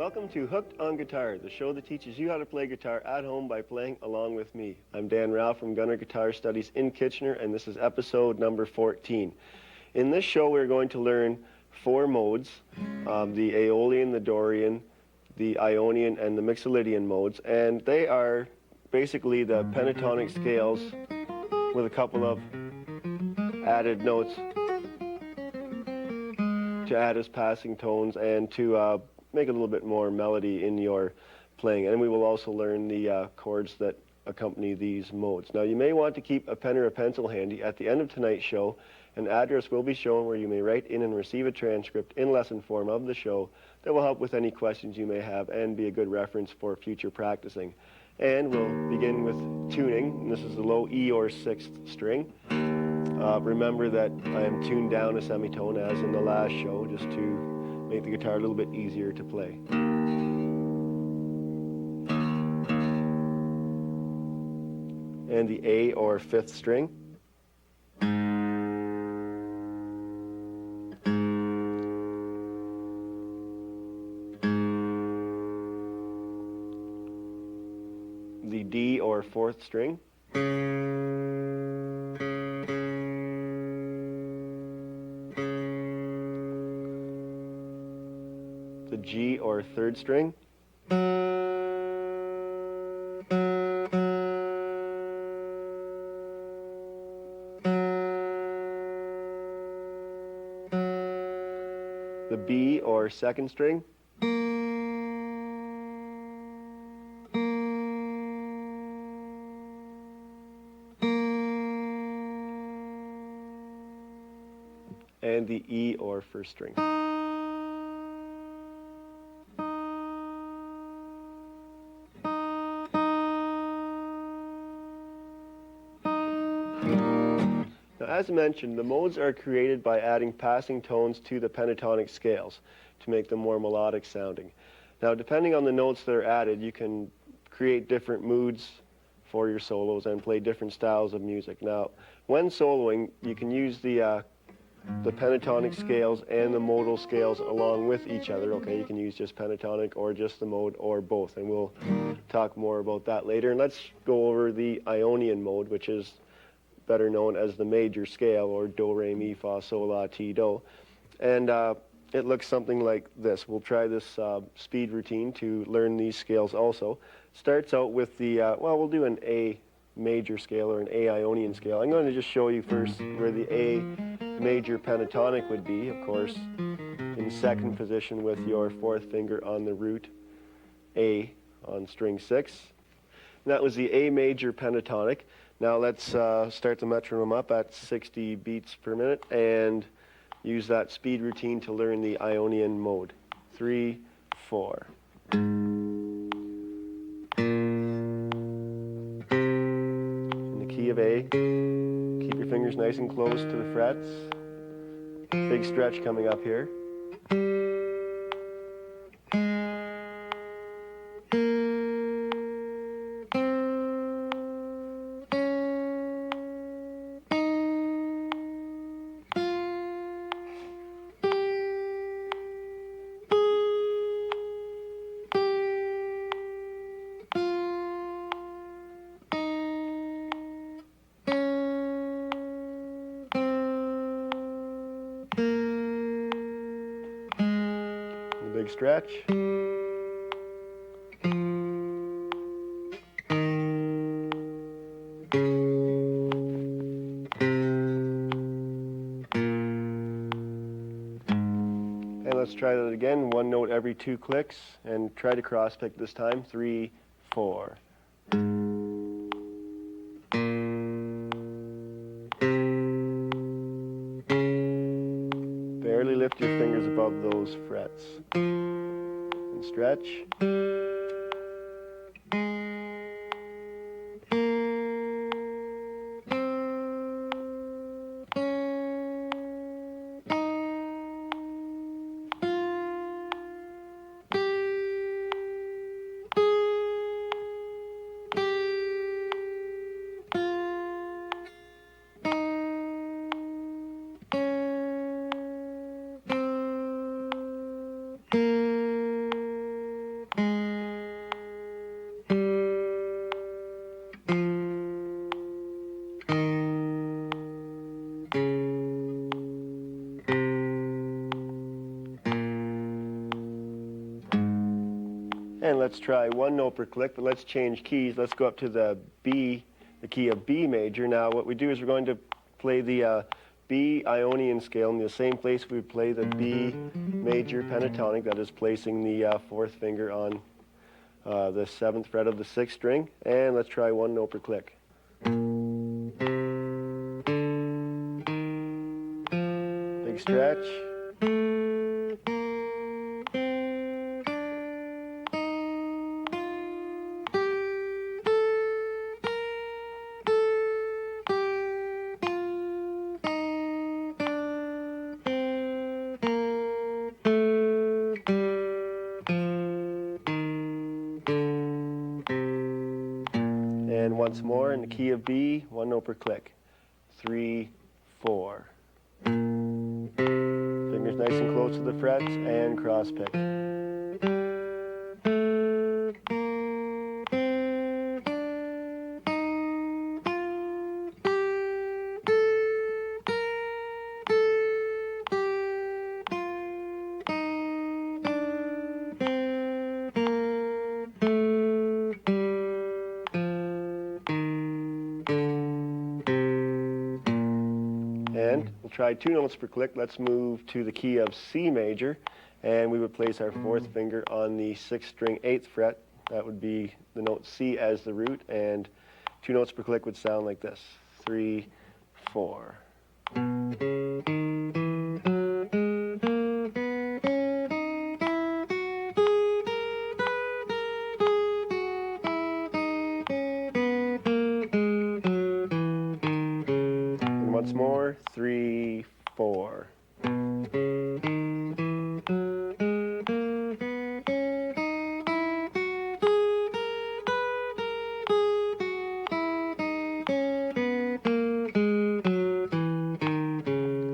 Welcome to Hooked on Guitar, the show that teaches you how to play guitar at home by playing along with me. I'm Dan Ralph from Gunner Guitar Studies in Kitchener, and this is episode number 14. In this show, we're going to learn 4 modes, the Aeolian, the Dorian, the Ionian, and the Mixolydian modes, and they are basically the pentatonic scales with a couple of added notes to add as passing tones and to make a little bit more melody in your playing. And we will also learn the chords that accompany these modes. Now, you may want to keep a pen or a pencil handy. At the end of tonight's show, an address will be shown where you may write in and receive a transcript in lesson form of the show that will help with any questions you may have and be a good reference for future practicing. And we'll begin with tuning. This is the low E or 6th string. Remember that I am tuned down a semitone as in the last show, just to make the guitar a little bit easier to play. And the A or 5th string. The D or 4th string. The G or 3rd string. The B or 2nd string. And the E or 1st string. Now, as mentioned, the modes are created by adding passing tones to the pentatonic scales to make them more melodic sounding. Now, depending on the notes that are added, you can create different moods for your solos and play different styles of music. Now, when soloing, you can use the pentatonic scales and the modal scales along with each other. Okay, you can use just pentatonic or just the mode or both, and we'll talk more about that later. And let's go over the Ionian mode, which is better known as the major scale, or do, re, mi, fa, sol, la, ti, do. And it looks something like this. We'll try this speed routine to learn these scales also. Starts out with the, well, we'll do an A major scale or an A Ionian scale. I'm going to just show you first where the A major pentatonic would be, of course, in 2nd position with your 4th finger on the root A on string 6. And that was the A major pentatonic. Now let's start the metronome up at 60 beats per minute and use that speed routine to learn the Ionian mode. 3, 4. In the key of A, keep your fingers nice and close to the frets. Big stretch coming up here. Big stretch. And let's try that again. 1 note every 2 clicks, and try to cross pick this time. 3, 4. Barely lift your fingers above those frets. And stretch. let's try one note per click, but let's change keys. Let's go up to the B, the key of B major. Now what we do is we're going to play the B Ionian scale in the same place we play the B major pentatonic, that is placing the fourth finger on the 7th fret of the 6th string. And let's try one note per click. Big stretch. And once more in the key of B, one note per click. 3, 4. Fingers nice and close to the frets and cross pick. And we'll try 2 notes per click. Let's move to the key of C major, and we would place our 4th finger on the 6th string 8th fret. That would be the note C as the root, and 2 notes per click would sound like this. 3, 4. And once more, 3, 4.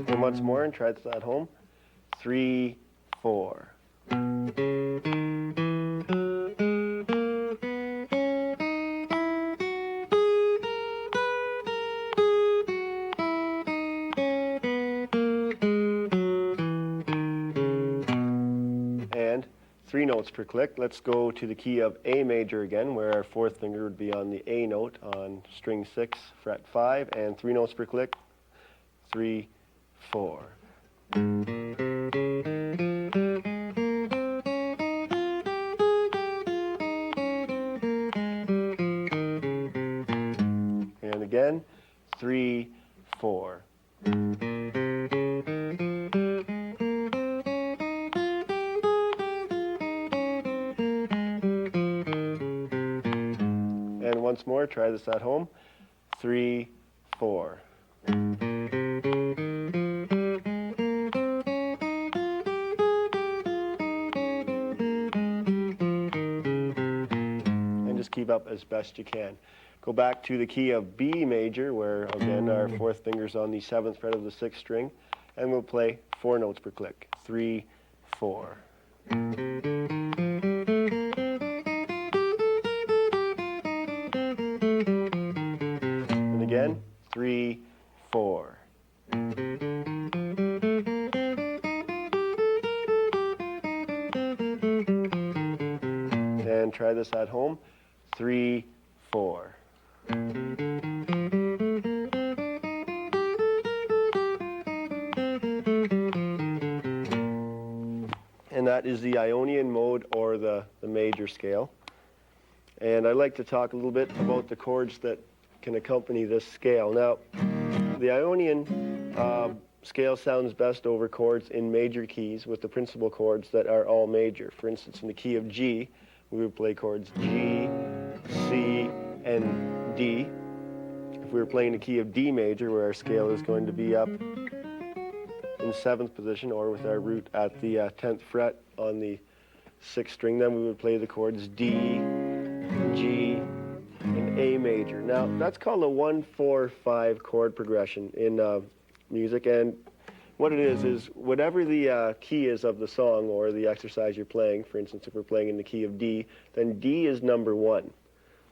And once more, and try this at home. 3, 4. And 3 notes per click. Let's go to the key of A major again, where our 4th finger would be on the A note on string 6, fret 5, and 3 notes per click. 3, 4. And again, 3, 4. And once more, try this at home. 3, 4. And just keep up as best you can. Go back to the key of B major, where again our 4th finger's on the 7th fret of the 6th string, and we'll play 4 notes per click. 3, 4. And again, 3, 4. And try this at home. 3, 4. And that is the Ionian mode, or the major scale. And I'd like to talk a little bit about the chords that can accompany this scale. Now, the Ionian scale sounds best over chords in major keys with the principal chords that are all major. For instance, in the key of G, we would play chords G, C, and D. If we were playing the key of D major, where our scale is going to be up in 7th position, or with our root at the 10th fret on the 6th string, then we would play the chords D, G, and A major. Now, that's called a 1-4-5 chord progression in music, and what it is whatever the key is of the song or the exercise you're playing. For instance, if we're playing in the key of D, then D is number 1.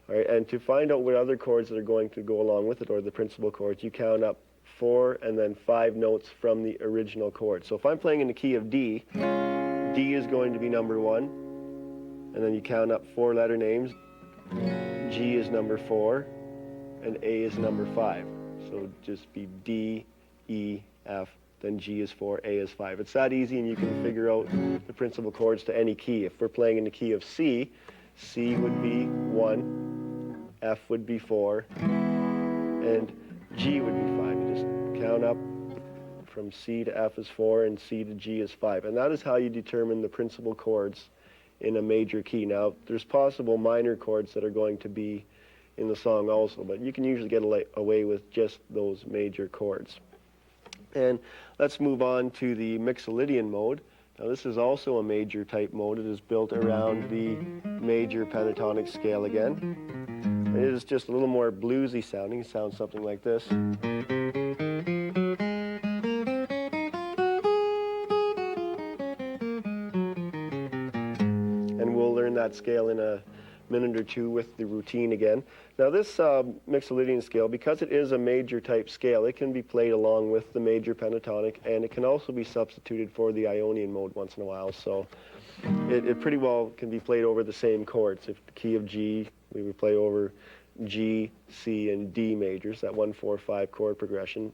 All right, and to find out what other chords that are going to go along with it, or the principal chords, you count up 4 and then 5 notes from the original chord. So if I'm playing in the key of D, D is going to be number 1, and then you count up 4 letter names. G is number 4, and A is number 5. So just be D, E, F, then G is 4, A is 5. It's that easy, and you can figure out the principal chords to any key. If we're playing in the key of C, C would be 1, F would be 4, and G would be 5. You just count up from C to F is 4, and C to G is 5. And that is how you determine the principal chords in a major key. Now, there's possible minor chords that are going to be in the song also, but you can usually get away with just those major chords. And let's move on to the Mixolydian mode. Now, this is also a major type mode. It is built around the major pentatonic scale again. It is just a little more bluesy sounding. It sounds something like this. And we'll learn that scale in a minute or two with the routine again. Now, this Mixolydian scale, because it is a major type scale, it can be played along with the major pentatonic, and it can also be substituted for the Ionian mode once in a while. So it pretty well can be played over the same chords. If the key of G, we would play over G, C, and D majors, that 1, 4, 5 chord progression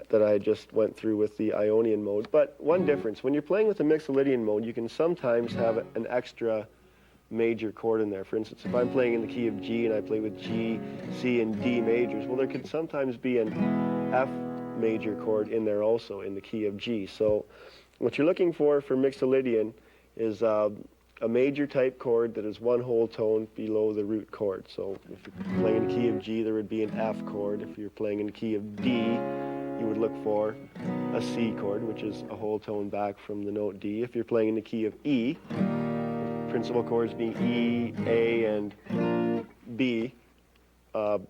that I just went through with the Ionian mode. But one difference, when you're playing with the Mixolydian mode, you can sometimes have an extra major chord in there. For instance, if I'm playing in the key of G and I play with G, C, and D majors, well, there could sometimes be an F major chord in there also in the key of G. So what you're looking for Mixolydian is a major type chord that is one whole tone below the root chord. So if you're playing in the key of G, there would be an F chord. If you're playing in the key of D, you would look for a C chord, which is a whole tone back from the note D. If you're playing in the key of E, principal chords being E, A, and B,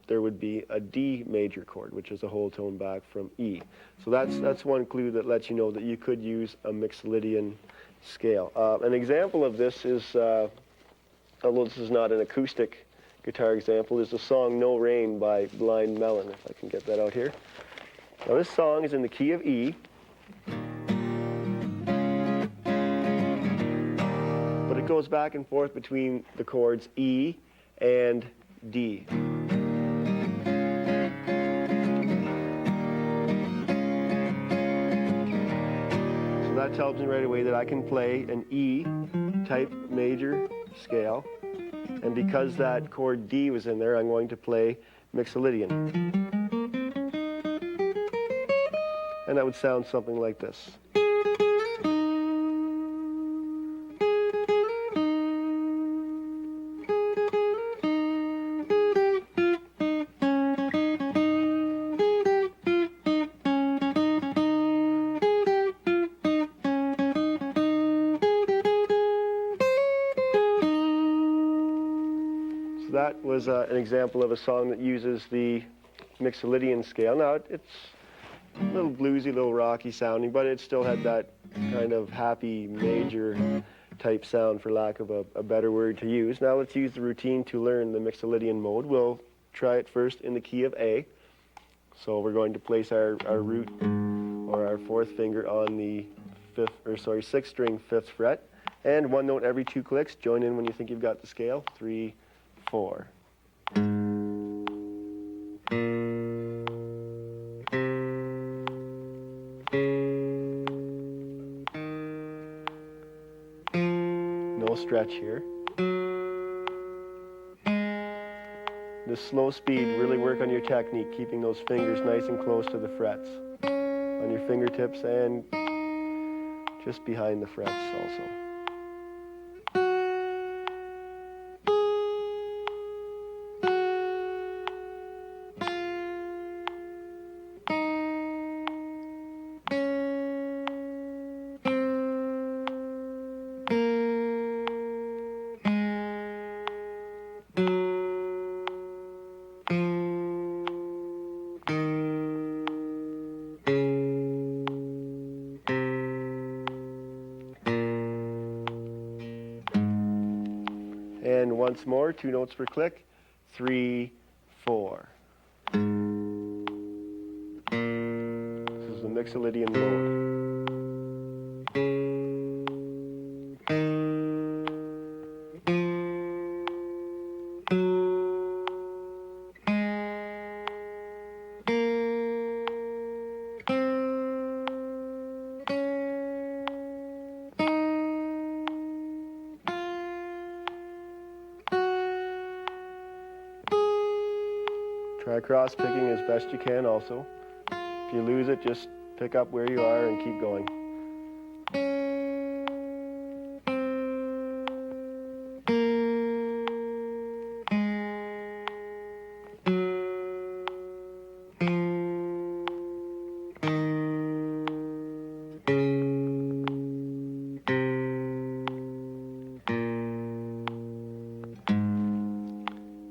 there would be a D major chord, which is a whole tone back from E. So that's one clue that lets you know that you could use a Mixolydian scale. An example of this is, although this is not an acoustic guitar example, is the song No Rain by Blind Melon, if I can get that out here. Now, this song is in the key of E, but it goes back and forth between the chords E and D. So that tells me right away that I can play an E type major scale, and because that chord D was in there, I'm going to play Mixolydian. And that would sound something like this. So that was an example of a song that uses the Mixolydian scale. Now, it's a little bluesy, a little rocky sounding, but it still had that kind of happy major type sound, for lack of a better word to use. Now let's use the routine to learn the Mixolydian mode. We'll try it first in the key of A. So we're going to place our root, or our fourth finger, on the sixth string, 5th fret, and one note every 2 clicks. Join in when you think you've got the scale. 3, 4. No stretch here. This slow speed, really work on your technique, keeping those fingers nice and close to the frets, on your fingertips and just behind the frets also. And once more, 2 notes per click. 3, 4. This is the Mixolydian mode. Try cross picking as best you can also. If you lose it, just pick up where you are and keep going.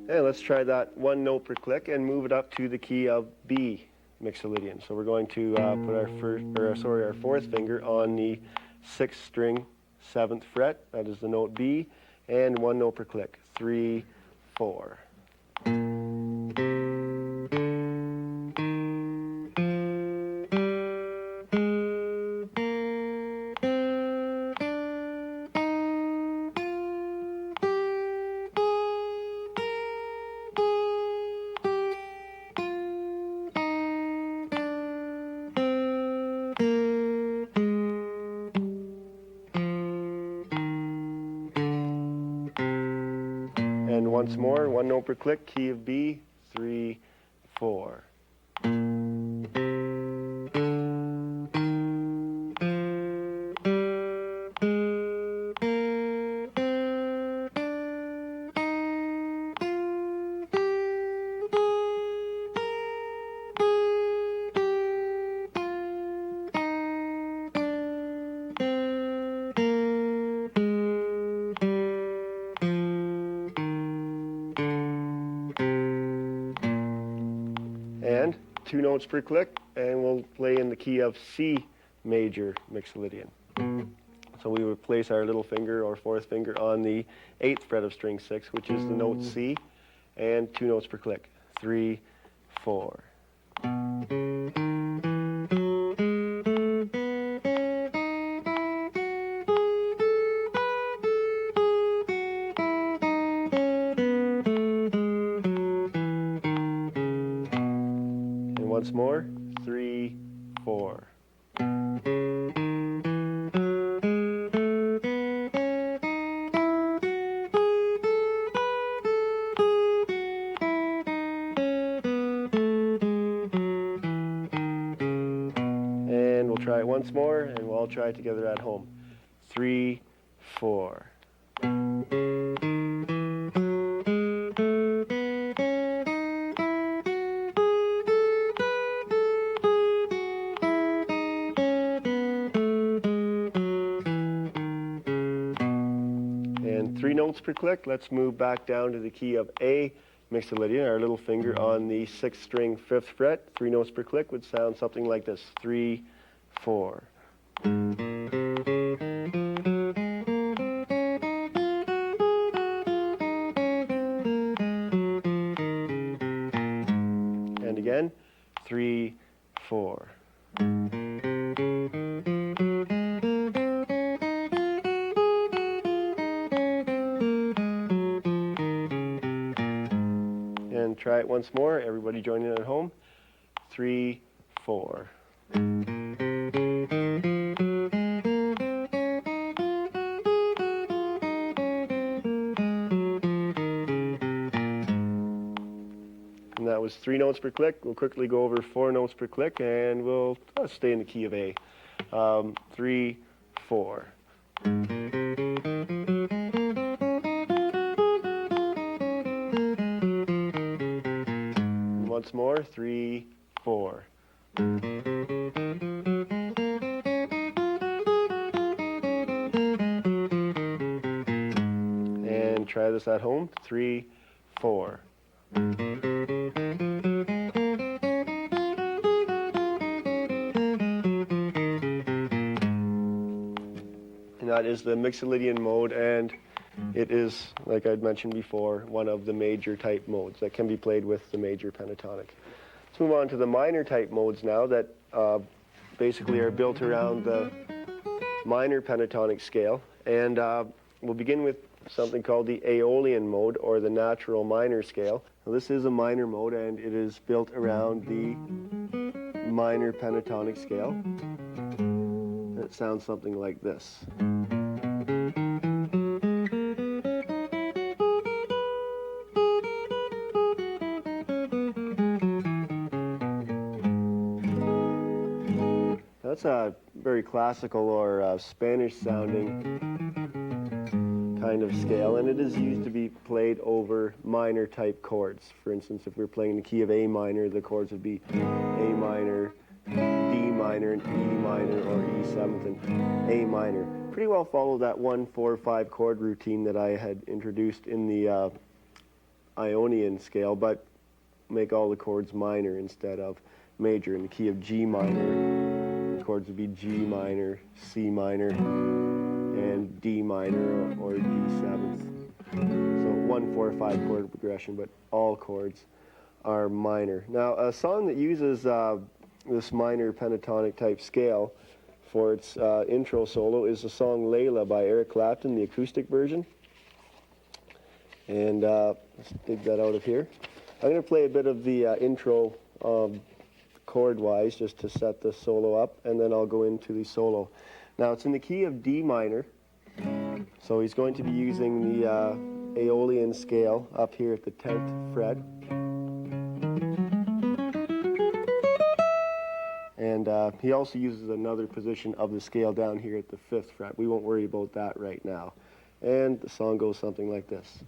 Okay, let's try that one note per click and move it up to the key of B Mixolydian. So we're going to put our fourth finger on the 6th string, 7th fret. That is the note B, and one note per click. 3, 4. And once more, one note per click, key of B, 3, 4. And 2 notes per click, and we'll play in the key of C major Mixolydian. So we would place our little finger or fourth finger on the 8th fret of string 6, which is the note C, and 2 notes per click. 3, 4. And once more, 3, 4. And we'll try it once more, and we'll all try it together at home. 3, 4. And 3 notes per click. Let's move back down to the key of A Mixolydian. Our little finger on the 6th string, 5th fret. 3 notes per click would sound something like this. 3, 4. And again, 3, 4. And try it once more. Everybody join in at home. 3, 4. And that was 3 notes per click. We'll quickly go over 4 notes per click, and we'll stay in the key of A. 3, 4. Once more, 3, 4. And try this at home. 3, 4. And that is the Mixolydian mode, and it is, like I'd mentioned before, one of the major type modes that can be played with the major pentatonic. Let's move on to the minor type modes now that basically are built around the minor pentatonic scale. And we'll begin with something called the Aeolian mode, or the natural minor scale. Now, this is a minor mode, and it is built around the minor pentatonic scale. And it sounds something like this. That's a very classical or Spanish sounding kind of scale, and it is used to be played over minor type chords. For instance, if we're playing in the key of A minor, the chords would be A minor, D minor, and E minor, or E7th and A minor. Pretty well follow that 1-4-5 chord routine that I had introduced in the Ionian scale, but make all the chords minor instead of major. In the key of G minor, the chords would be G minor, C minor, and D minor or D7th. So 1-4-5 chord progression, but all chords are minor. Now, a song that uses this minor pentatonic type scale for its intro solo is the song Layla by Eric Clapton, the acoustic version. And let's dig that out of here. I'm going to play a bit of the intro chord-wise just to set the solo up, and then I'll go into the solo. Now, it's in the key of D minor, so he's going to be using the Aeolian scale up here at the 10th fret. And he also uses another position of the scale down here at the 5th fret. We won't worry about that right now. And the song goes something like this.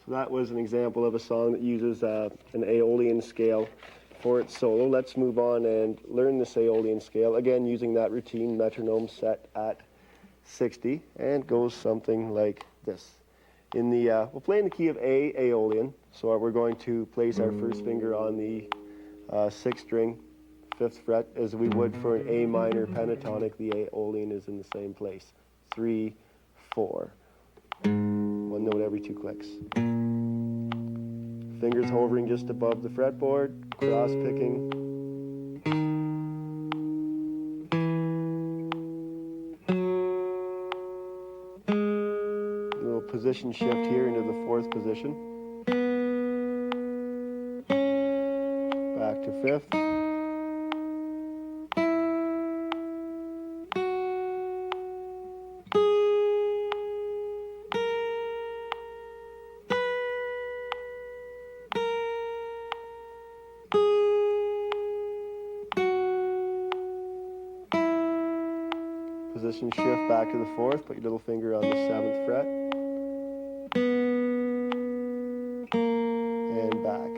That was an example of a song that uses an Aeolian scale for its solo. Let's move on and learn this Aeolian scale, again using that routine metronome set at 60, and goes something like this. We'll play in the key of A, Aeolian, so we're going to place our first finger on the 6th string, 5th fret, as we would for an A minor pentatonic. The Aeolian is in the same place. 3, 4. One note every 2 clicks. Fingers hovering just above the fretboard, cross picking. A little position shift here into the 4th position. Back to 5th. Position shift back to the 4th, put your little finger on the 7th fret, and back.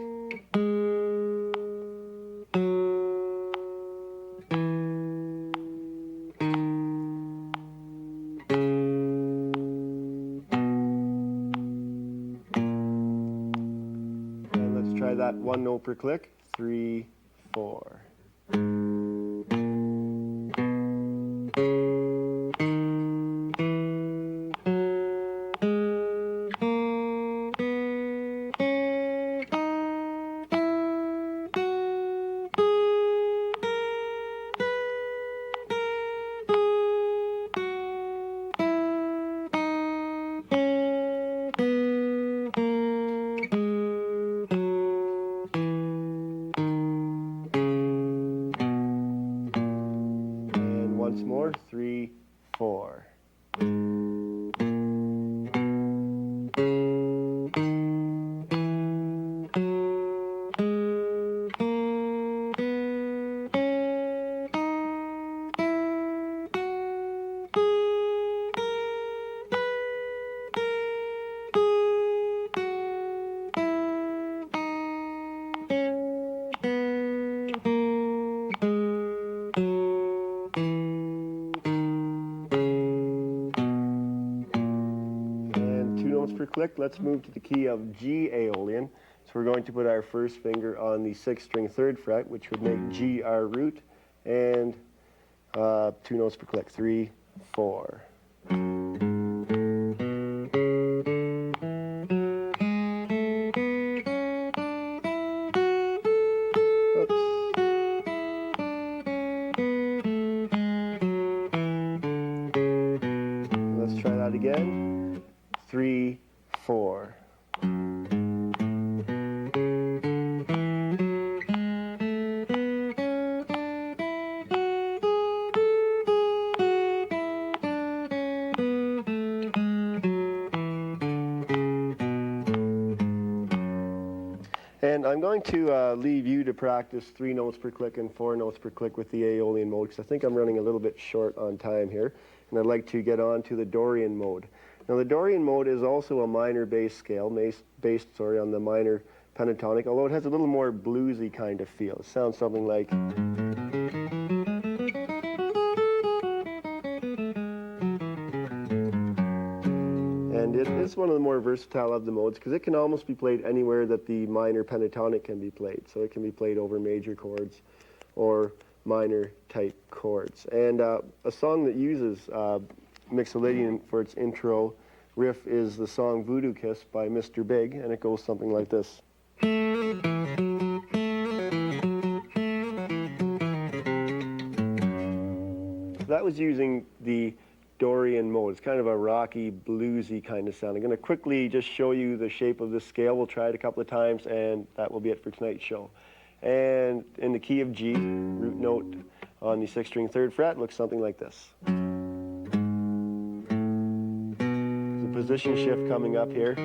And let's try that 1 note per click. 3, 4. Once more, 3, 4. Per click. Let's move to the key of G Aeolian. So we're going to put our first finger on the 6th string 3rd fret, which would make G our root, and 2 notes per click. 3, 4. Oops. again. 3, 4. And I'm going to leave you to practice 3 notes per click and 4 notes per click with the Aeolian mode, because I think I'm running a little bit short on time here, and I'd like to get on to the Dorian mode. Now the Dorian mode is also a minor bass scale, based on the minor pentatonic, although it has a little more bluesy kind of feel. It sounds something like... And it is one of the more versatile of the modes because it can almost be played anywhere that the minor pentatonic can be played. So it can be played over major chords or minor type chords. And a song that uses Mixolydian for its intro riff is the song Voodoo Kiss by Mr. Big, and it goes something like this. So that was using the Dorian mode. It's kind of a rocky, bluesy kind of sound. I'm going to quickly just show you the shape of this scale. We'll try it a couple of times, and that will be it for tonight's show. And in the key of G, root note on the 6th-string 3rd fret looks something like this. There's a position shift coming up here.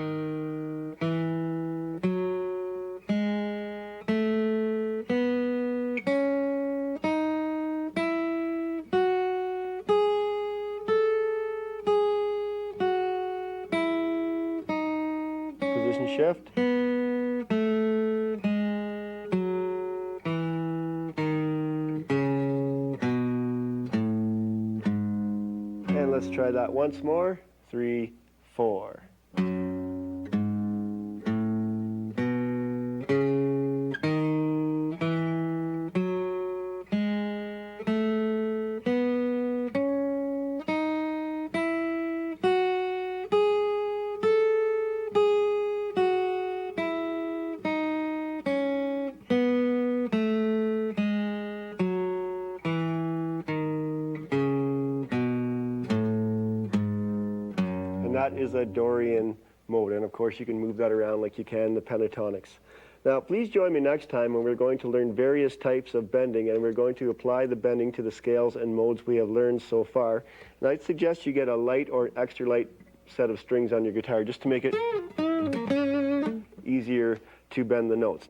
Position shift. And let's try that once more. 3, 4. And that is a Dorian mode, and of course you can move that around like you can the pentatonics. Now please join me next time when we're going to learn various types of bending, and we're going to apply the bending to the scales and modes we have learned so far. And I'd suggest you get a light or extra light set of strings on your guitar just to make it easier to bend the notes.